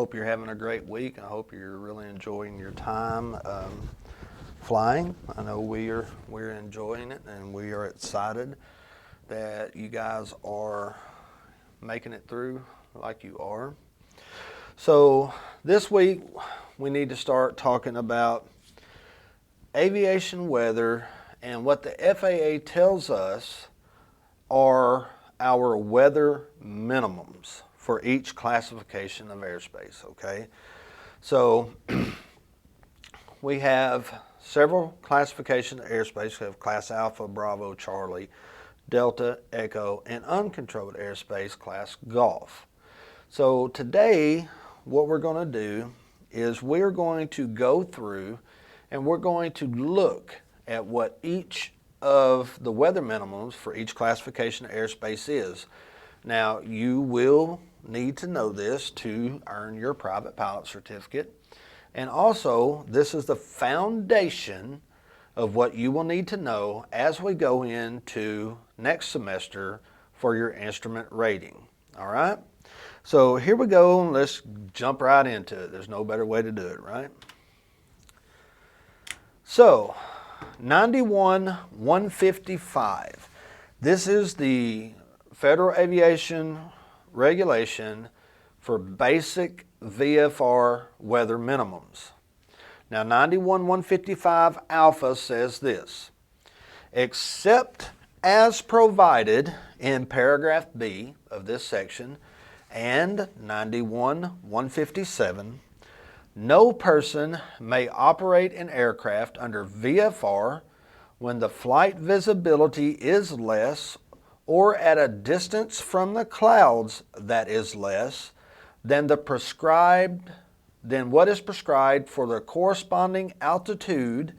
Hope you're having a great week. I hope you're really enjoying your time flying. I know we're enjoying it, and we are excited that you guys are making it through like you are. So this week we need to start talking about aviation weather and what the FAA tells us are our weather minimums for each classification of airspace, okay? So we have several classifications of airspace. We have Class Alpha, Bravo, Charlie, Delta, Echo, and uncontrolled airspace, Class Golf. So today, what we're going to do is we're going to go through and we're going to look at what each of the weather minimums for each classification of airspace is. Now, you will need to know this to earn your private pilot certificate. And also, this is the foundation of what you will need to know as we go into next semester for your instrument rating. All right? So here we go. Let's jump right into it. There's no better way to do it, right? So, 91-155. This is the Federal Aviation regulation for basic VFR weather minimums. Now 91-155 Alpha says this: except as provided in paragraph B of this section and 91-157, no person may operate an aircraft under VFR when the flight visibility is less or at a distance from the clouds that is less than what is prescribed for the corresponding altitude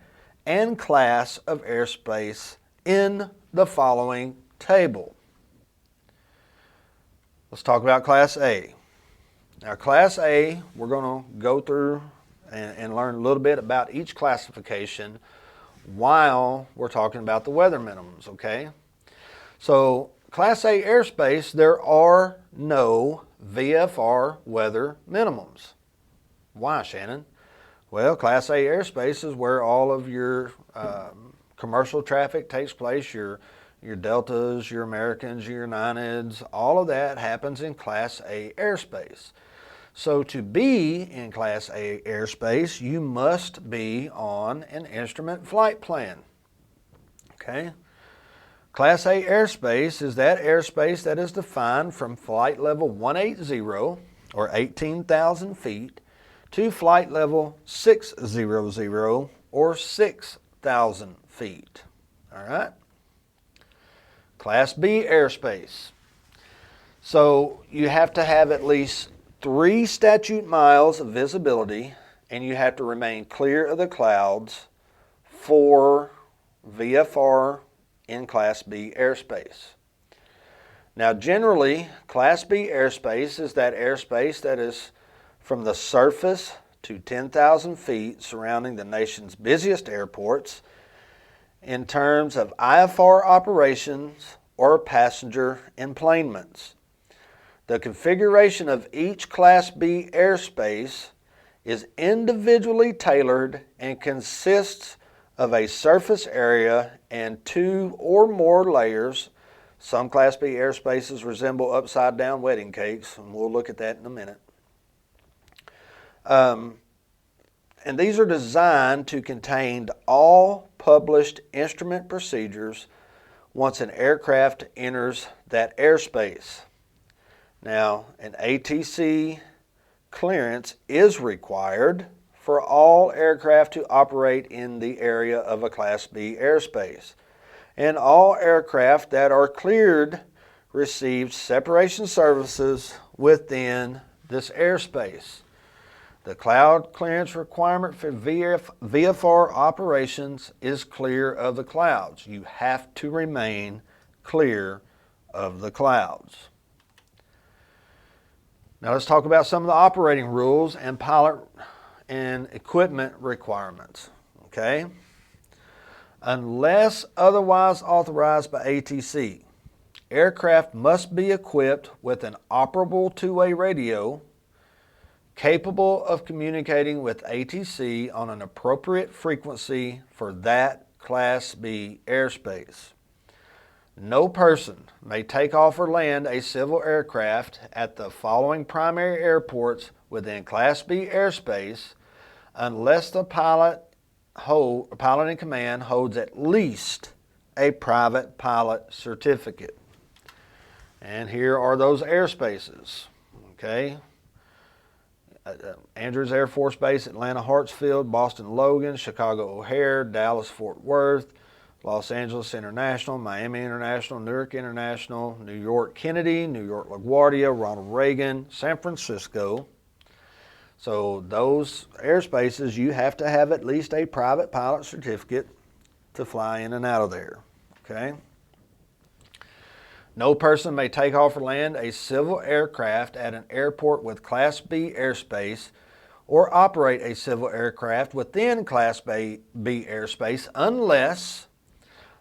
and class of airspace in the following table. Let's talk about Class A. Now, Class A, we're going to go through and learn a little bit about each classification while we're talking about the weather minimums, okay? So, Class A airspace, there are no VFR weather minimums. Why, Shannon? Well, Class A airspace is where all of your commercial traffic takes place, your Deltas, your Americans, your Uniteds, all of that happens in Class A airspace. So to be in Class A airspace, you must be on an instrument flight plan. Okay? Class A airspace is that airspace that is defined from flight level 180, or 18,000 feet, to flight level 600, or 6,000 feet. All right? Class B airspace. So you have to have at least 3 statute miles of visibility, and you have to remain clear of the clouds for VFR in Class B airspace. Now, generally, Class B airspace is that airspace that is from the surface to 10,000 feet surrounding the nation's busiest airports in terms of IFR operations or passenger enplanements. The configuration of each Class B airspace is individually tailored and consists of a surface area and 2 or more layers. Some Class B airspaces resemble upside-down wedding cakes, and we'll look at that in a minute. And these are designed to contain all published instrument procedures once an aircraft enters that airspace. Now, an ATC clearance is required for all aircraft to operate in the area of a Class B airspace. And all aircraft that are cleared receive separation services within this airspace. The cloud clearance requirement for VFR operations is clear of the clouds. You have to remain clear of the clouds. Now let's talk about some of the operating rules and pilot and equipment requirements. Okay? Unless otherwise authorized by ATC, aircraft must be equipped with an operable two-way radio capable of communicating with ATC on an appropriate frequency for that Class B airspace. No person may take off or land a civil aircraft at the following primary airports within Class B airspace unless the pilot in command holds at least a private pilot certificate. And here are those airspaces. Okay. Andrews Air Force Base, Atlanta Hartsfield, Boston Logan, Chicago O'Hare, Dallas Fort Worth, Los Angeles International, Miami International, Newark International, New York Kennedy, New York LaGuardia, Ronald Reagan, San Francisco. So those airspaces, you have to have at least a private pilot certificate to fly in and out of there. Okay? No person may take off or land a civil aircraft at an airport with Class B airspace or operate a civil aircraft within Class B airspace unless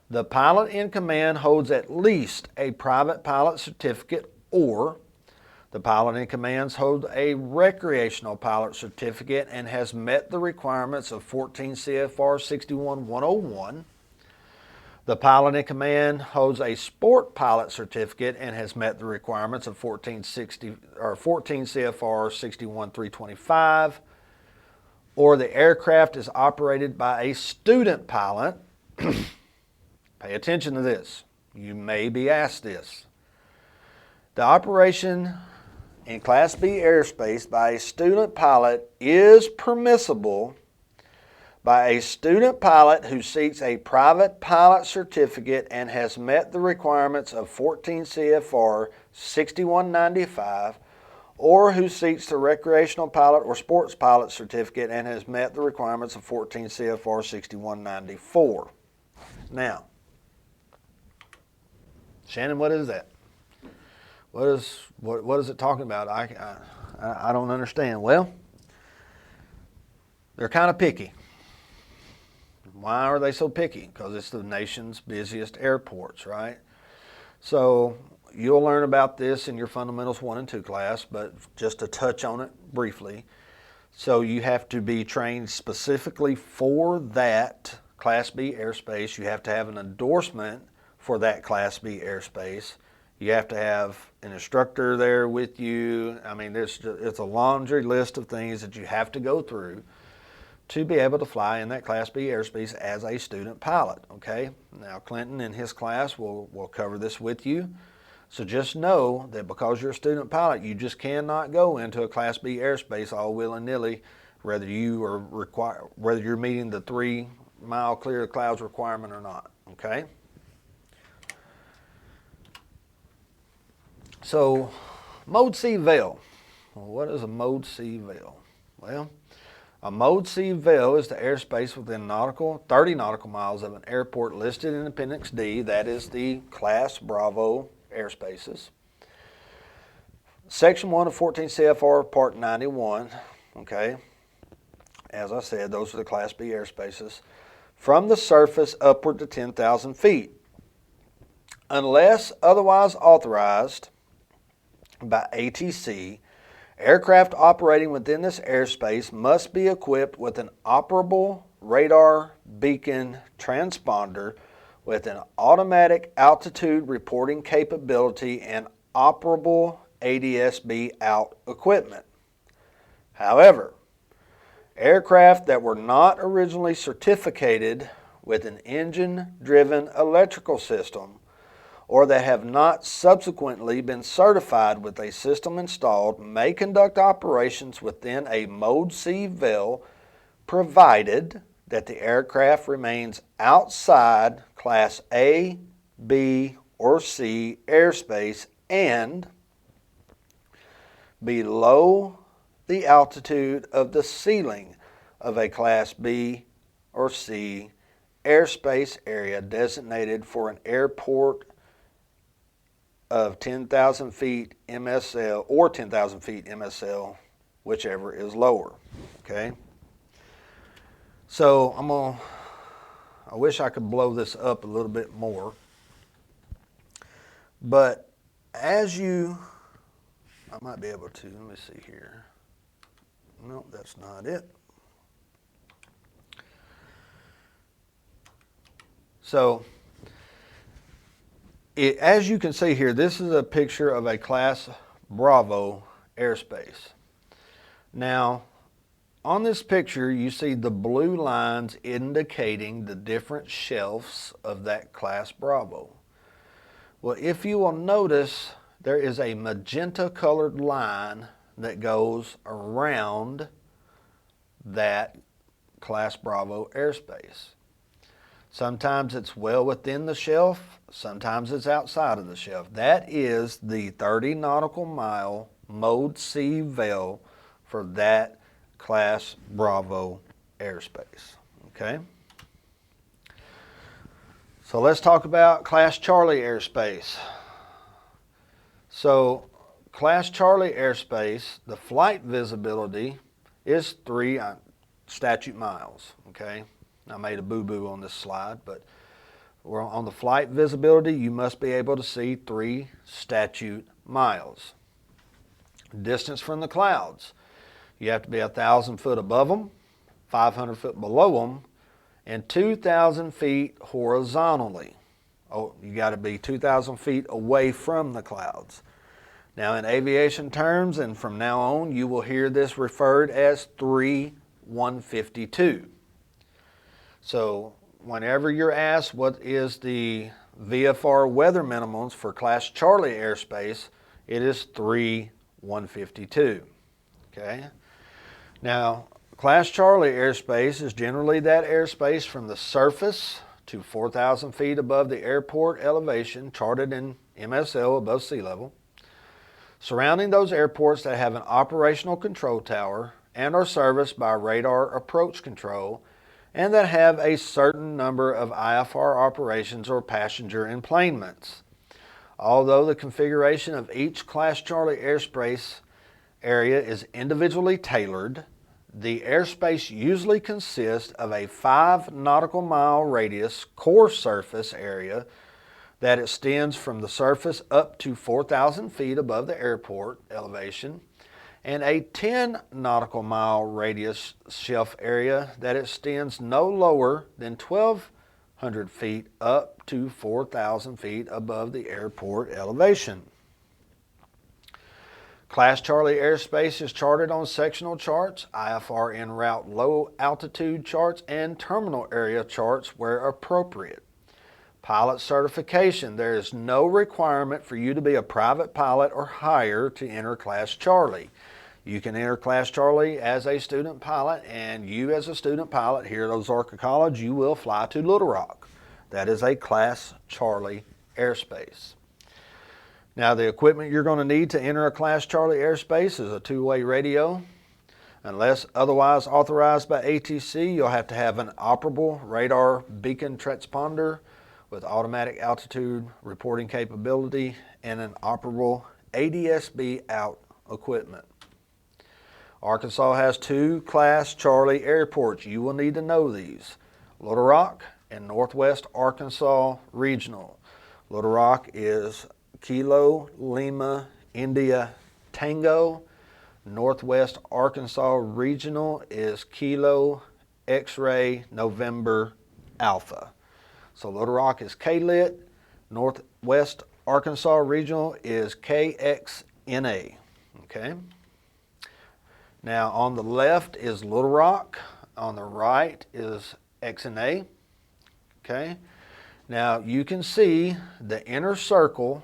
the pilot in command holds at least a private pilot certificate or the pilot in command holds a recreational pilot certificate and has met the requirements of 14 CFR 61101. The pilot in command holds a sport pilot certificate and has met the requirements of 14 CFR 61325, or the aircraft is operated by a student pilot. Pay attention to this. You may be asked this. The operation in Class B airspace by a student pilot is permissible by a student pilot who seeks a private pilot certificate and has met the requirements of 14 CFR 6195, or who seeks the recreational pilot or sports pilot certificate and has met the requirements of 14 CFR 6194. Now, Shannon, what is that? What is it talking about? I don't understand. Well, they're kind of picky. Why are they so picky? Because it's the nation's busiest airports, right? So you'll learn about this in your Fundamentals 1 and 2 class, but just to touch on it briefly. So you have to be trained specifically for that Class B airspace. You have to have an endorsement for that Class B airspace. You have to have an instructor there with you. I mean, it's a laundry list of things that you have to go through to be able to fly in that Class B airspace as a student pilot, okay? Now, Clinton in his class will cover this with you. So just know that because you're a student pilot, you just cannot go into a Class B airspace all willy-nilly, whether you're meeting the 3-mile clear of clouds requirement or not, okay? So, Mode C VAL. Well, what is a Mode C VAL? Well, a Mode C VAL is the airspace within 30 nautical miles of an airport listed in Appendix D. That is the Class Bravo airspaces. Section 1 of 14 CFR Part 91, okay, as I said, those are the Class B airspaces, from the surface upward to 10,000 feet. Unless otherwise authorized by ATC, aircraft operating within this airspace must be equipped with an operable radar beacon transponder with an automatic altitude reporting capability and operable ADS-B out equipment. However, aircraft that were not originally certificated with an engine-driven electrical system or that have not subsequently been certified with a system installed may conduct operations within a Mode C VAL provided that the aircraft remains outside Class A, B, or C airspace and below the altitude of the ceiling of a Class B or C airspace area designated for an airport of 10,000 feet MSL or 10,000 feet MSL, whichever is lower, okay? So I wish I could blow this up a little bit more, but I might be able to, let me see here. No, that's not it. So, as you can see here, this is a picture of a Class Bravo airspace. Now, on this picture, you see the blue lines indicating the different shelves of that Class Bravo. Well, if you will notice, there is a magenta colored line that goes around that Class Bravo airspace. Sometimes it's well within the shelf, sometimes it's outside of the shelf. That is the 30 nautical mile Mode C veil for that Class Bravo airspace. Okay? So let's talk about Class Charlie airspace. So Class Charlie airspace, the flight visibility is 3 statute miles. Okay? I made a boo-boo on this slide, but we're on the flight visibility, you must be able to see 3 statute miles. Distance from the clouds, you have to be 1,000 foot above them, 500 foot below them, and 2,000 feet horizontally. Oh, you got to be 2,000 feet away from the clouds. Now in aviation terms, and from now on, you will hear this referred as 3-152. So whenever you're asked what is the VFR weather minimums for Class Charlie airspace, it is 3-152. Okay? Now, Class Charlie airspace is generally that airspace from the surface to 4,000 feet above the airport elevation charted in MSL above sea level, surrounding those airports that have an operational control tower and are serviced by radar approach control, and that have a certain number of IFR operations or passenger enplanements. Although the configuration of each Class Charlie airspace area is individually tailored, the airspace usually consists of a 5 nautical mile radius core surface area that extends from the surface up to 4,000 feet above the airport elevation, and a 10 nautical mile radius shelf area that extends no lower than 1,200 feet up to 4,000 feet above the airport elevation. Class Charlie airspace is charted on sectional charts, IFR en route low altitude charts, and terminal area charts where appropriate. Pilot certification. There is no requirement for you to be a private pilot or higher to enter Class Charlie. You can enter Class Charlie as a student pilot, and you as a student pilot here at Ozarka College, you will fly to Little Rock. That is a Class Charlie airspace. Now the equipment you're going to need to enter a Class Charlie airspace is a 2-way radio. Unless otherwise authorized by ATC, you'll have to have an operable radar beacon transponder with automatic altitude reporting capability and an operable ADS-B out equipment. Arkansas has 2 Class Charlie airports. You will need to know these: Little Rock and Northwest Arkansas Regional. Little Rock is Kilo Lima India Tango. Northwest Arkansas Regional is Kilo X-Ray November Alpha. So Little Rock is KLIT. Northwest Arkansas Regional is KXNA. Okay. Now on the left is Little Rock. On the right is XNA. Okay. Now you can see the inner circle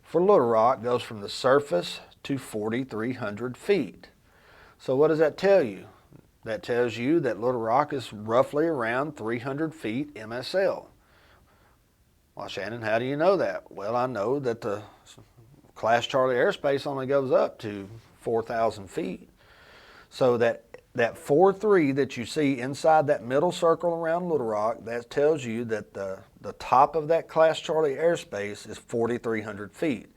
for Little Rock goes from the surface to 4,300 feet. So what does that tell you? That tells you that Little Rock is roughly around 300 feet MSL. Well, Shannon, how do you know that? Well, I know that the Class Charlie airspace only goes up to 4,000 feet. So that 4.3 that you see inside that middle circle around Little Rock, that tells you that the top of that Class Charlie airspace is 4,300 feet.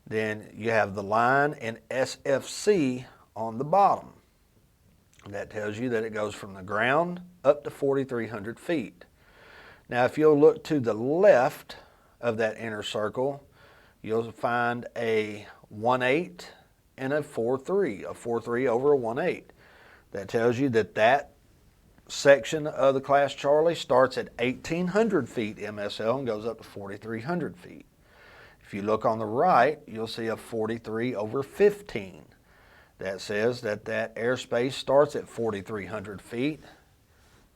Then you have the line and SFC on the bottom. That tells you that it goes from the ground up to 4,300 feet. Now if you'll look to the left of that inner circle, you'll find a 1.8 and a 4.3, a 4.3 over a 1.8. That tells you that that section of the Class Charlie starts at 1,800 feet MSL and goes up to 4,300 feet. If you look on the right, you'll see a 43 over 15. That says that that airspace starts at 4,300 feet.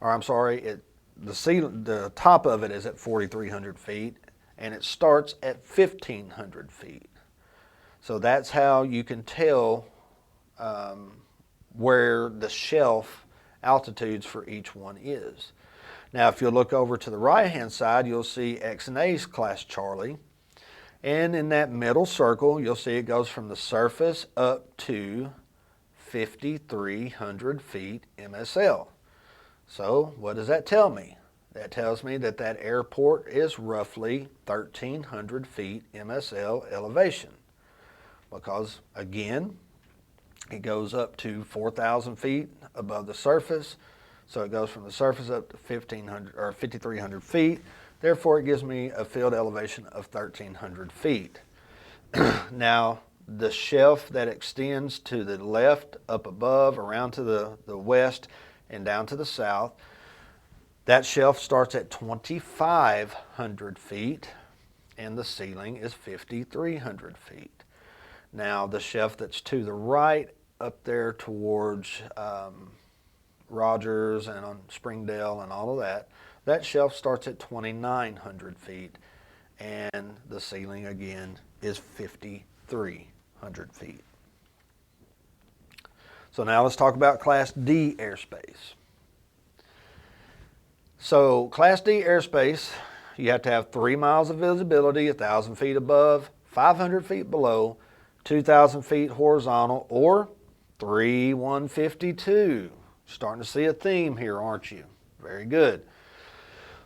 Or I'm sorry, the top of it is at 4,300 feet, and it starts at 1,500 feet. So that's how you can tell where the shelf altitudes for each one is. Now, if you look over to the right-hand side, you'll see X and A's Class Charlie. And in that middle circle, you'll see it goes from the surface up to 5,300 feet MSL. So what does that tell me? That tells me that that airport is roughly 1,300 feet MSL elevation. Because, again, it goes up to 4,000 feet above the surface. So it goes from the surface up to 1,500 or 5,300 feet. Therefore, it gives me a field elevation of 1,300 feet. Now, the shelf that extends to the left, up above, around to the west, and down to the south, that shelf starts at 2,500 feet, and the ceiling is 5,300 feet. Now, the shelf that's to the right, up there towards Rogers and on Springdale and all of that, that shelf starts at 2,900 feet, and the ceiling again is 5,300 feet. So now let's talk about Class D airspace. So Class D airspace, you have to have 3 miles of visibility, 1,000 feet above, 500 feet below, 2,000 feet horizontal, or 3,152. Starting to see a theme here, aren't you? Very good.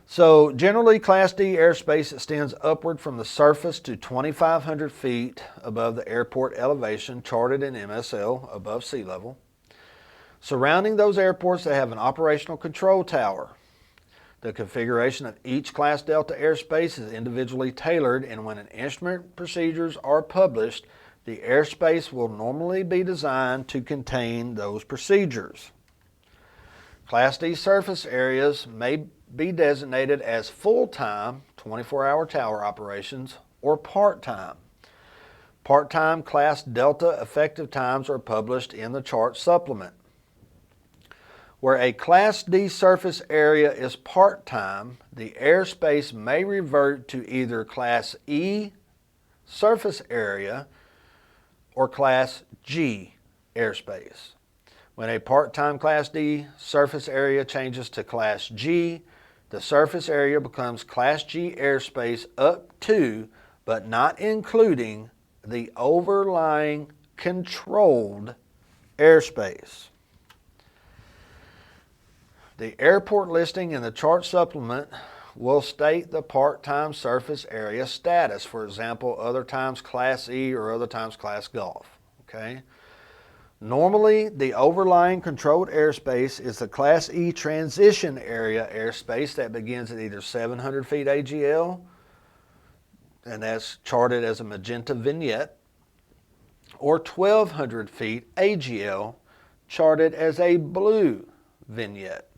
So generally, Class D airspace extends upward from the surface to 2,500 feet above the airport elevation charted in MSL above sea level. Surrounding those airports, they have an operational control tower. The configuration of each Class Delta airspace is individually tailored, and when an instrument procedures are published, the airspace will normally be designed to contain those procedures. Class D surface areas may be designated as full-time 24-hour tower operations or part-time. Part-time Class Delta effective times are published in the chart supplement. Where a Class D surface area is part-time, the airspace may revert to either Class E surface area or Class G airspace. When a part-time Class D surface area changes to Class G, the surface area becomes Class G airspace up to, but not including, the overlying controlled airspace. The airport listing in the chart supplement will state the part-time surface area status. For example, other times Class E or other times Class Golf. Okay? Normally, the overlying controlled airspace is the Class E transition area airspace that begins at either 700 feet AGL, and that's charted as a magenta vignette, or 1,200 feet AGL, charted as a blue vignette.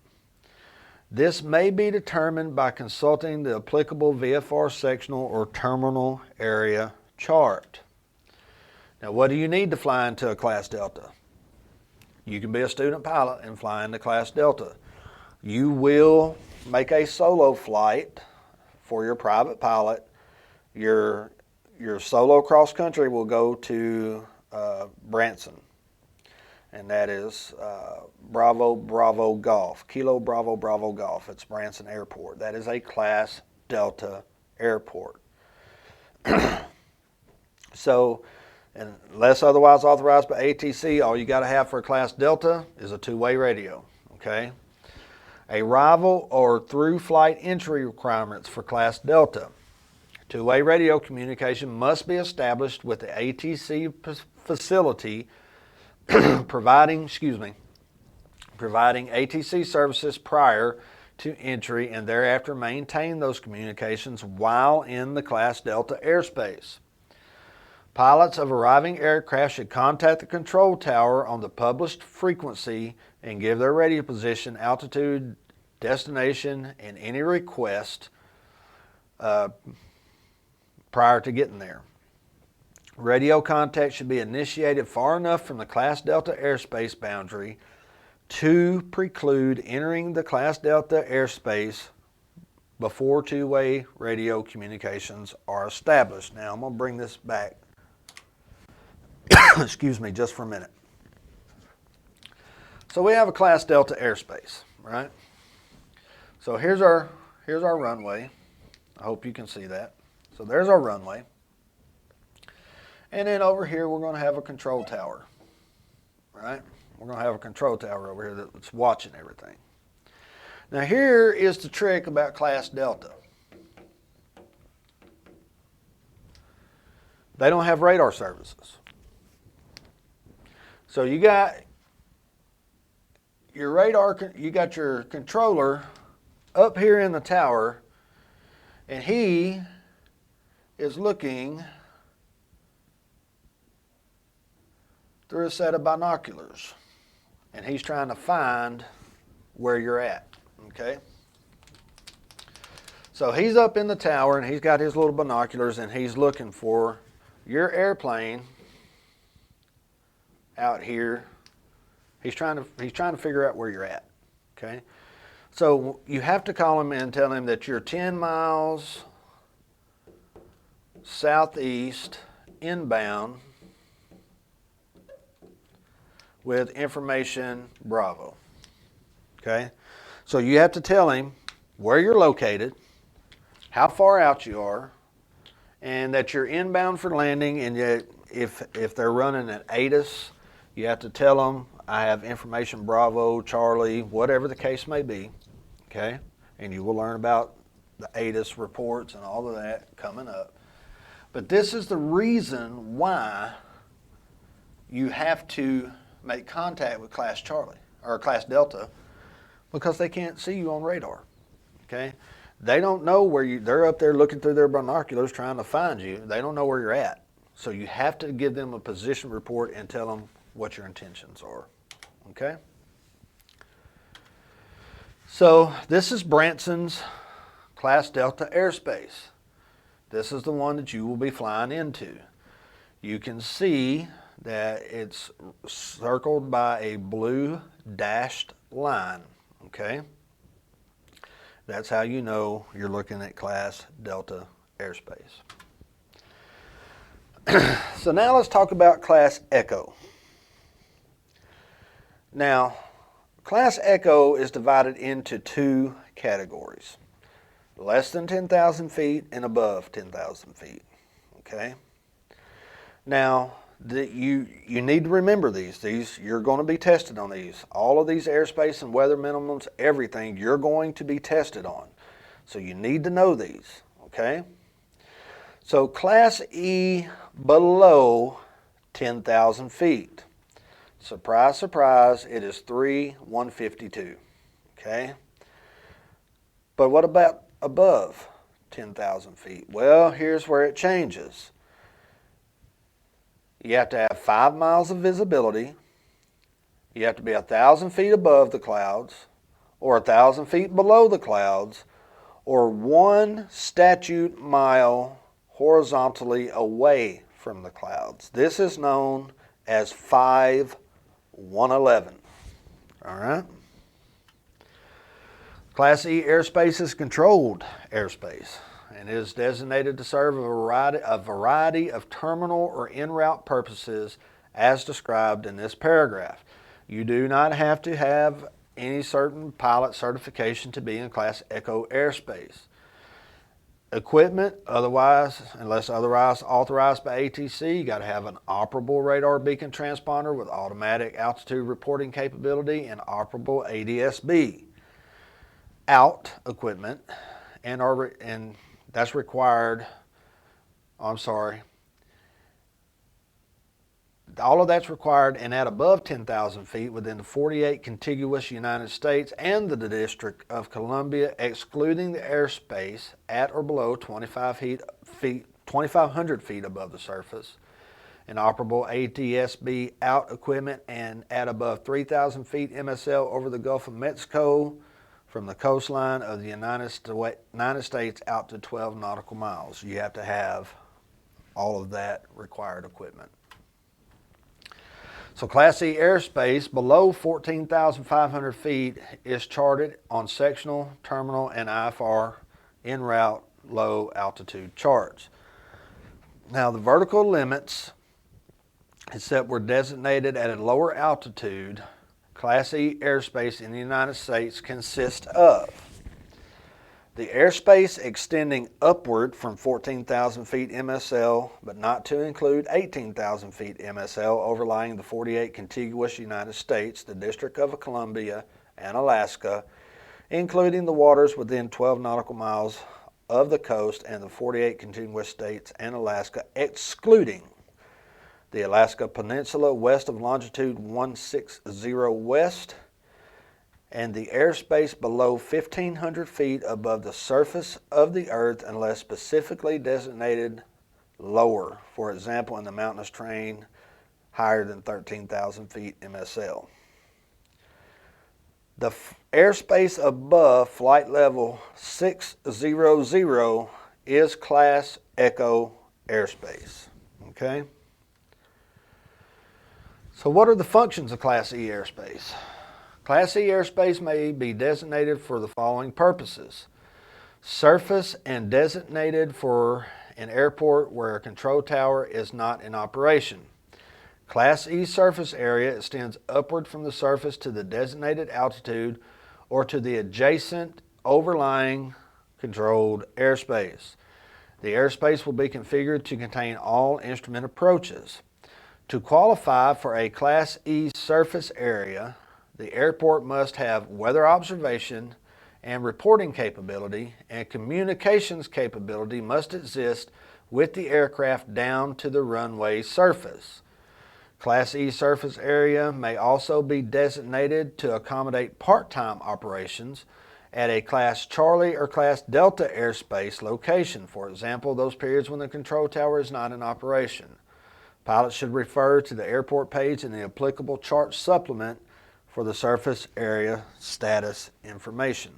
This may be determined by consulting the applicable VFR sectional or terminal area chart. Now, what do you need to fly into a Class Delta? You can be a student pilot and fly into Class Delta. You will make a solo flight for your private pilot. Your solo cross country will go to Branson, and that is Bravo Bravo Golf, Kilo Bravo Bravo Golf. It's Branson Airport. That is a Class Delta airport. So, unless otherwise authorized by ATC, all you got to have for a Class Delta is a two-way radio, okay? Arrival or through flight entry requirements for Class Delta. Two-way radio communication must be established with the ATC facility providing ATC services prior to entry, and thereafter maintain those communications while in the Class Delta airspace. Pilots of arriving aircraft should contact the control tower on the published frequency and give their radio position, altitude, destination, and any request prior to getting there. Radio contact should be initiated far enough from the Class Delta airspace boundary to preclude entering the Class Delta airspace before two-way radio communications are established. Now, I'm going to bring this back, excuse me, just for a minute. So we have a Class Delta airspace, right? So here's our runway. I hope you can see that. So there's our runway. And then over here, we're going to have a control tower, right? We're going to have a control tower over here that's watching everything. Now here is the trick about Class Delta. They don't have radar services. So you got your radar, you got your controller up here in the tower, and he is looking through a set of binoculars, and he's trying to find where you're at, okay? So he's up in the tower, and he's got his little binoculars, and he's looking for your airplane out here. He's trying to figure out where you're at, okay? So you have to call him in and tell him that you're 10 miles southeast inbound with information Bravo, okay? So you have to tell him where you're located, how far out you are, and that you're inbound for landing, and yet if they're running an ATIS, you have to tell them, I have information Bravo, Charlie, whatever the case may be, okay? And you will learn about the ATIS reports and all of that coming up. But this is the reason why you have to make contact with Class Charlie or Class Delta, because they can't see you on radar, okay? They don't know where they're up there looking through their binoculars trying to find you. They don't know where you're at. So you have to give them a position report and tell them what your intentions are, okay? So this is Branson's Class Delta airspace. This is the one that you will be flying into. You can see that it's circled by a blue dashed line, okay? That's how you know you're looking at Class Delta airspace. So now let's talk about Class Echo. Now, Class Echo is divided into two categories: less than 10,000 feet and above 10,000 feet, okay? Now, you need to remember these. You're going to be tested on these. All of these airspace and weather minimums, everything, you're going to be tested on. So you need to know these, okay? So Class E below 10,000 feet. Surprise, surprise, it is 3,152, okay? But what about above 10,000 feet? Well, here's where it changes. You have to have 5 miles of visibility. You have to be 1,000 feet above the clouds, or 1,000 feet below the clouds, or 1 statute mile horizontally away from the clouds. This is known as 5-111. All right? Class E airspace is controlled airspace and is designated to serve a variety of terminal or en route purposes as described in this paragraph. You do not have to have any certain pilot certification to be in Class Echo airspace. Equipment, unless otherwise authorized by ATC, you got to have an operable radar beacon transponder with automatic altitude reporting capability and operable ADS-B. Out equipment, and that's required, all of that's required and at above 10,000 feet within the 48 contiguous United States and the District of Columbia, excluding the airspace at or below 2,500 feet above the surface, and operable ATSB out equipment and at above 3,000 feet MSL over the Gulf of Mexico from the coastline of the United States out to 12 nautical miles. You have to have all of that required equipment. So Class E airspace below 14,500 feet is charted on sectional, terminal, and IFR en route low altitude charts. Now the vertical limits that were designated at a lower altitude Class E airspace in the United States consist of the airspace extending upward from 14,000 feet MSL, but not to include 18,000 feet MSL overlying the 48 contiguous United States, the District of Columbia, and Alaska, including the waters within 12 nautical miles of the coast and the 48 contiguous states and Alaska, excluding the Alaska Peninsula west of longitude 160 west, and the airspace below 1,500 feet above the surface of the earth unless specifically designated lower, for example in the mountainous terrain higher than 13,000 feet MSL. The airspace above flight level 600 is Class Echo airspace. Okay? So what are the functions of Class E airspace? Class E airspace may be designated for the following purposes. Surface and designated for an airport where a control tower is not in operation. Class E surface area extends upward from the surface to the designated altitude or to the adjacent overlying controlled airspace. The airspace will be configured to contain all instrument approaches. To qualify for a Class E surface area, the airport must have weather observation and reporting capability, and communications capability must exist with the aircraft down to the runway surface. Class E surface area may also be designated to accommodate part-time operations at a Class Charlie or Class Delta airspace location, for example, those periods when the control tower is not in operation. Pilots should refer to the airport page in the applicable chart supplement for the surface area status information.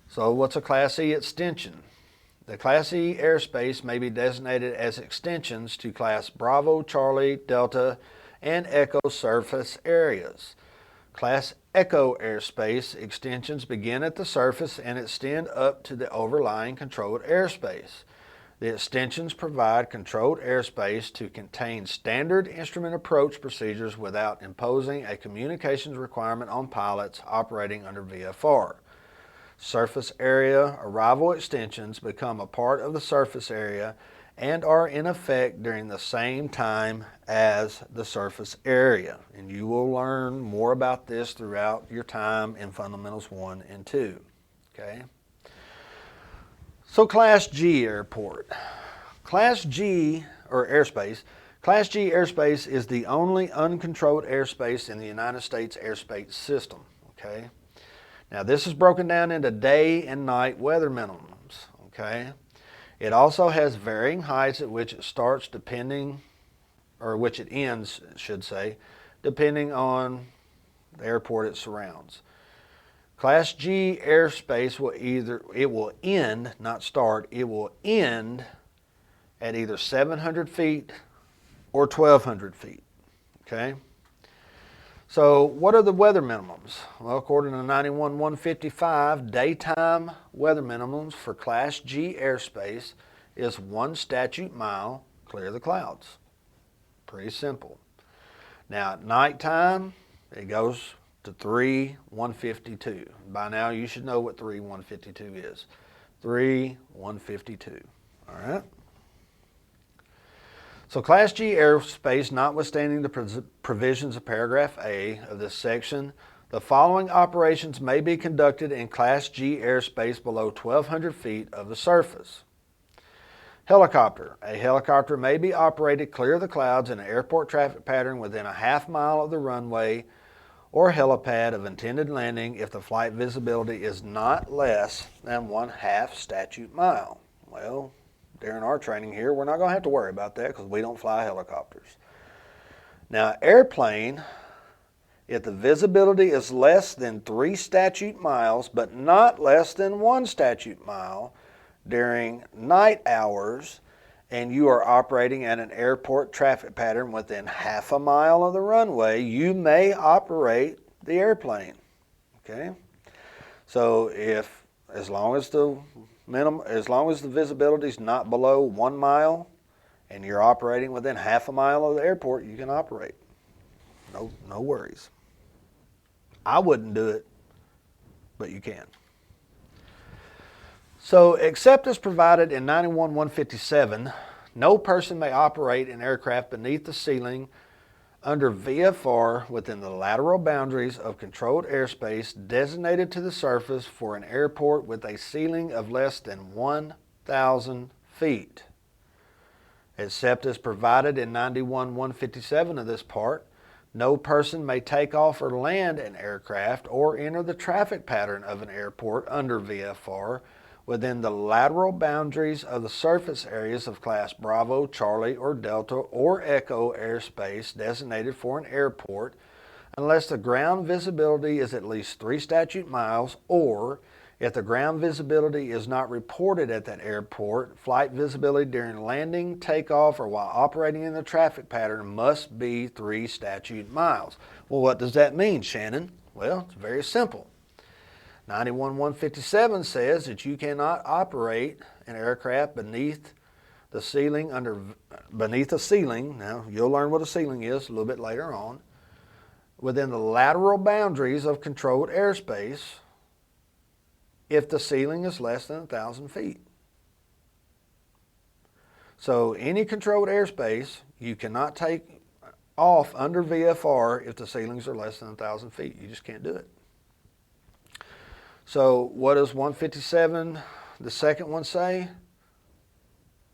So what's a Class E extension? The Class E airspace may be designated as extensions to Class Bravo, Charlie, Delta, and Echo surface areas. Class Echo airspace extensions begin at the surface and extend up to the overlying controlled airspace. The extensions provide controlled airspace to contain standard instrument approach procedures without imposing a communications requirement on pilots operating under VFR. Surface area arrival extensions become a part of the surface area and are in effect during the same time as the surface area. And you will learn more about this throughout your time in Fundamentals 1 and 2. Okay? So Class G airport. Class G, or airspace, Class G airspace is the only uncontrolled airspace in the United States airspace system. Okay? Now this is broken down into day and night weather minimums. Okay? It also has varying heights at which it starts depending, or which it ends, should say, depending on the airport it surrounds. Class G airspace will end, not start, it will end at either 700 feet or 1,200 feet, okay? So what are the weather minimums? Well, according to 91-155, daytime weather minimums for Class G airspace is 1 statute mile, clear the clouds. Pretty simple. Now at nighttime, it goes to 3-152. By now you should know what 3-152 is. 3-152, all right? So Class G airspace, notwithstanding the provisions of paragraph A of this section, the following operations may be conducted in Class G airspace below 1,200 feet of the surface. Helicopter. A helicopter may be operated clear of the clouds in an airport traffic pattern within a half mile of the runway or helipad of intended landing if the flight visibility is not less than 1/2 statute mile. Well, during our training here, we're not going to have to worry about that because we don't fly helicopters. Now, airplane, if the visibility is less than 3 statute miles, but not less than 1 statute mile during night hours, and you are operating at an airport traffic pattern within half a mile of the runway, you may operate the airplane. Okay? So as long as the visibility is not below 1 mile and you're operating within half a mile of the airport, you can operate. No worries. I wouldn't do it, but you can. So, except as provided in 91-157, no person may operate an aircraft beneath the ceiling under VFR within the lateral boundaries of controlled airspace designated to the surface for an airport with a ceiling of less than 1,000 feet. Except as provided in 91-157 of this part, no person may take off or land an aircraft or enter the traffic pattern of an airport under VFR within the lateral boundaries of the surface areas of Class Bravo, Charlie, or Delta, or Echo airspace designated for an airport unless the ground visibility is at least 3 statute miles, or if the ground visibility is not reported at that airport, flight visibility during landing, takeoff, or while operating in the traffic pattern must be 3 statute miles. Well, what does that mean, Shannon? Well, it's very simple. 91-157 says that you cannot operate an aircraft beneath a ceiling. Now, you'll learn what a ceiling is a little bit later on. Within the lateral boundaries of controlled airspace if the ceiling is less than 1,000 feet. So any controlled airspace, you cannot take off under VFR if the ceilings are less than 1,000 feet. You just can't do it. So what does 157, the second one, say?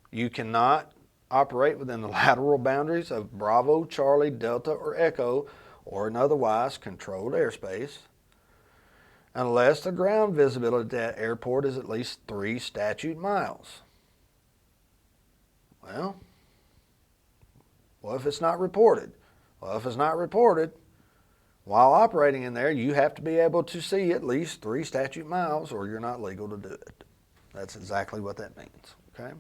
You cannot operate within the lateral boundaries of Bravo, Charlie, Delta, or Echo, or an otherwise controlled airspace, unless the ground visibility at that airport is at least 3 statute miles. Well, what if it's not reported? Well, if it's not reported, while operating in there, you have to be able to see at least 3 statute miles or you're not legal to do it. That's exactly what that means, okay?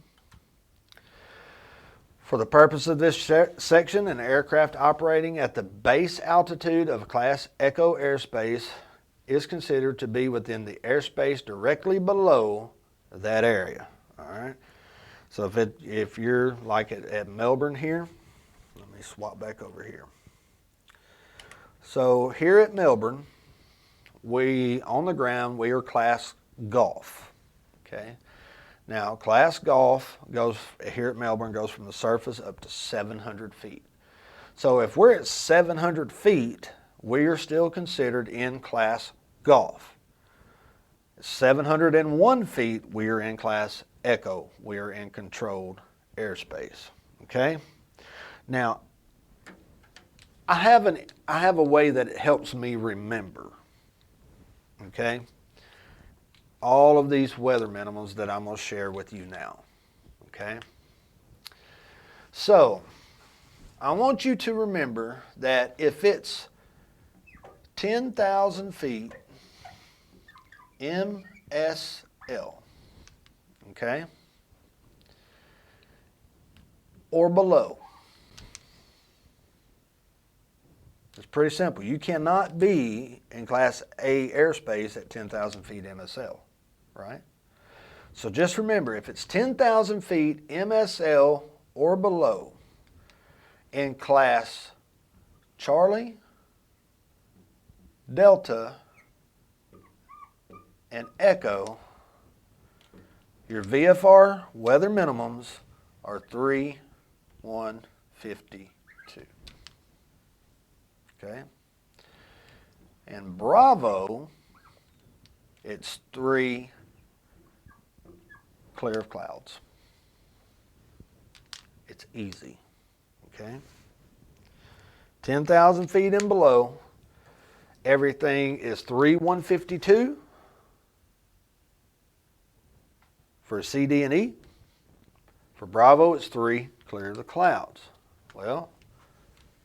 For the purpose of this section, an aircraft operating at the base altitude of Class Echo airspace is considered to be within the airspace directly below that area, all right? So if you're like at Melbourne here, let me swap back over here. So here at Melbourne, on the ground, we are Class Golf, okay? Now, Class Golf here at Melbourne goes from the surface up to 700 feet. So if we're at 700 feet, we are still considered in Class Golf. 701 feet, we are in Class Echo. We are in controlled airspace, okay? Now, I have a way that it helps me remember, okay? All of these weather minimums that I'm going to share with you now, okay? So, I want you to remember that if it's 10,000 feet MSL, okay, or below, it's pretty simple. You cannot be in Class A airspace at 10,000 feet MSL, right? So just remember, if it's 10,000 feet MSL or below in Class Charlie, Delta, and Echo, your VFR weather minimums are 3,152. Okay? And Bravo, it's 3 clear of clouds. It's easy. Okay? 10,000 feet and below, everything is 3,152 for C, D, and E. For Bravo, it's 3, clear the clouds. Well,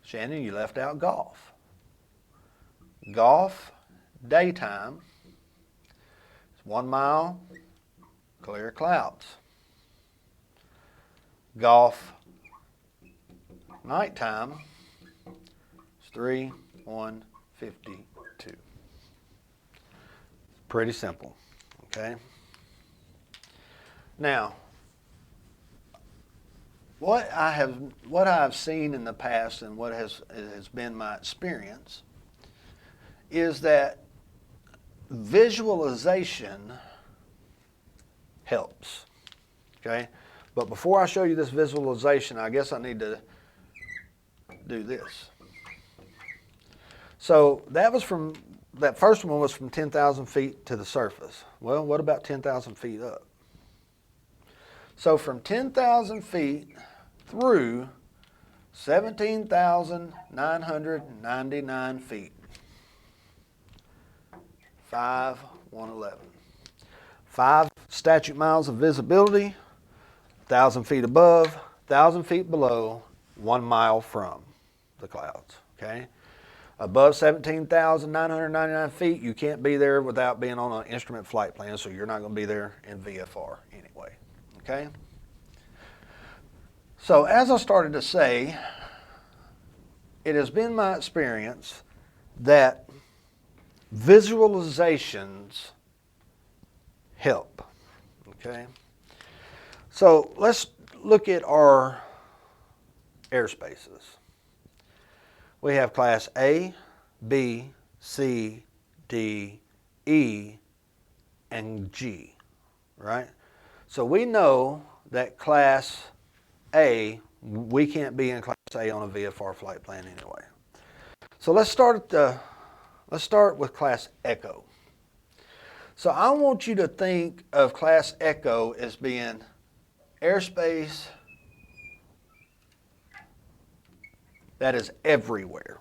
Shannon, you left out golf. Golf, daytime, it's 1 mile, clear clouds. Golf, nighttime, it's 3, 1, 52. Pretty simple, okay? Now, what I've seen in the past and what has been my experience is that visualization helps, okay? But before I show you this visualization, I guess I need to do this. So that first one was from 10,000 feet to the surface. Well, what about 10,000 feet up? So from 10,000 feet through 17,999 feet, 5,111. 5 statute miles of visibility, 1,000 feet above, 1,000 feet below, 1 mile from the clouds, okay? Above 17,999 feet, you can't be there without being on an instrument flight plan, so you're not going to be there in VFR anyway, okay? So as I started to say, it has been my experience that visualizations help, okay? So let's look at our airspaces. We have class A, B, C, D, E, and G, right? So we know that class A, we can't be in class A on a VFR flight plan anyway. So let's start with class Echo. So I want you to think of class Echo as being airspace that is everywhere.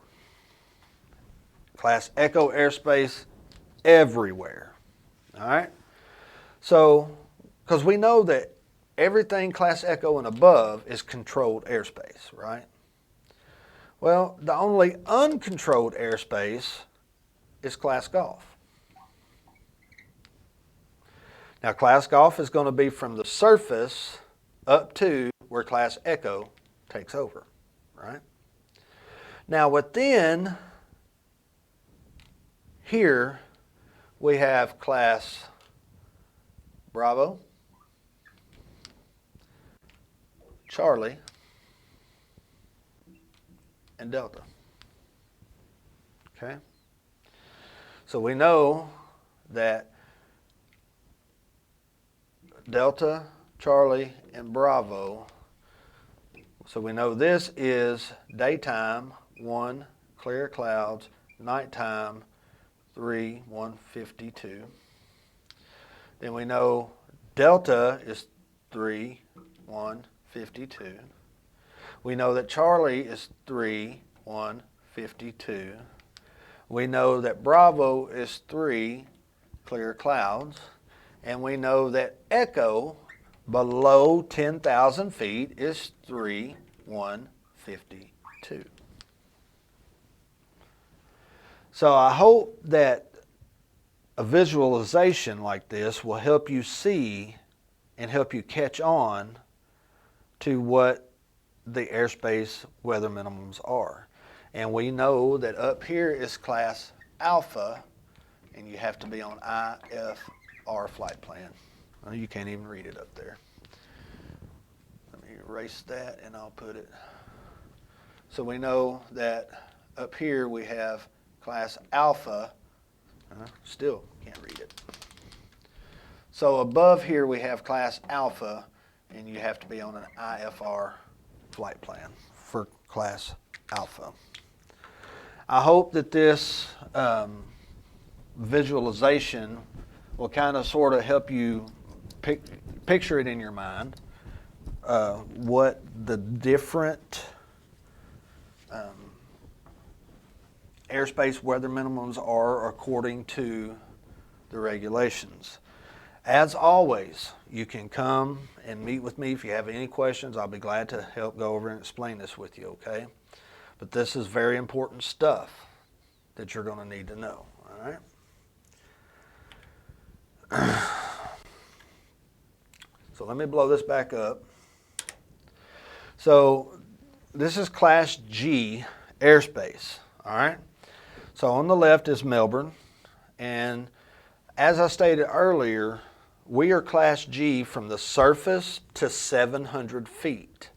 Class Echo airspace everywhere. All right? So, because we know that everything class Echo and above is controlled airspace, right? Well, the only uncontrolled airspace is class Golf. Now, class Golf is going to be from the surface up to where class Echo takes over, right? Now, within here, we have class Bravo, Charlie, and Delta. Okay? So we know that Delta, Charlie, and Bravo. So we know this is daytime, 1, clear clouds, nighttime, 3, 152. Then we know Delta is 3, 152. We know that Charlie is 3, 152. We know that Bravo is 3, clear clouds. And we know that Echo below 10,000 feet is 3, 152. So I hope that a visualization like this will help you see and help you catch on to what the airspace weather minimums are. And we know that up here is class Alpha, and you have to be on IFR flight plan. Oh, you can't even read it up there. Let me erase that and I'll put it. So we know that up here we have class Alpha. Still can't read it. So above here we have class Alpha, and you have to be on an IFR flight plan for class Alpha. I hope that this visualization will kind of sort of help you picture it in your mind, what the different airspace weather minimums are according to the regulations. As always, you can come and meet with me if you have any questions. I'll be glad to help go over and explain this with you, okay? But this is very important stuff that you're going to need to know, all right? So let me blow this back up. So this is Class G airspace, all right? So on the left is Melbourne, and as I stated earlier, we are Class G from the surface to 700 feet.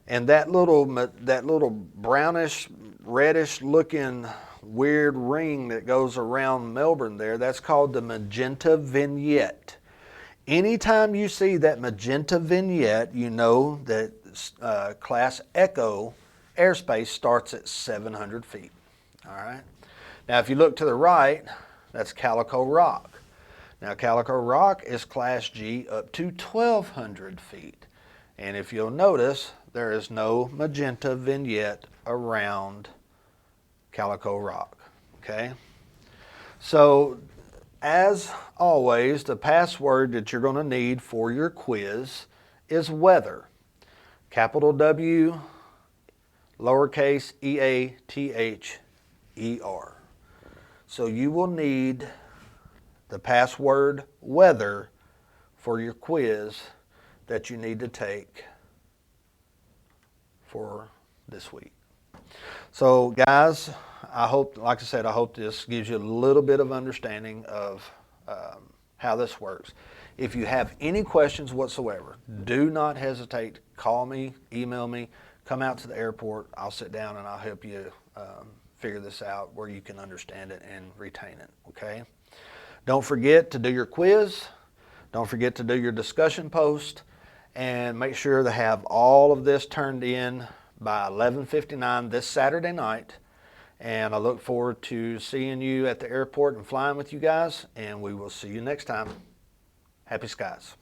And that little brownish, reddish looking weird ring that goes around Melbourne there, that's called the magenta vignette. Anytime you see that magenta vignette, you know that Class Echo airspace starts at 700 feet. All right. Now, if you look to the right, that's Calico Rock. Now, Calico Rock is Class G up to 1,200 feet. And if you'll notice, there is no magenta vignette around Calico Rock, okay? So, as always, the password that you're going to need for your quiz is weather. Capital W, lowercase EATHER. So you will need the password weather for your quiz that you need to take for this week. So guys, I hope, like I said, I hope this gives you a little bit of understanding of how this works. If you have any questions whatsoever, do not hesitate. Call me, email me, come out to the airport. I'll sit down and I'll help you figure this out where you can understand it and retain it, okay? Don't forget to do your quiz. Don't forget to do your discussion post, and make sure to have all of this turned in by 11:59 this Saturday night. And I look forward to seeing you at the airport and flying with you guys, and we will see you next time. Happy skies.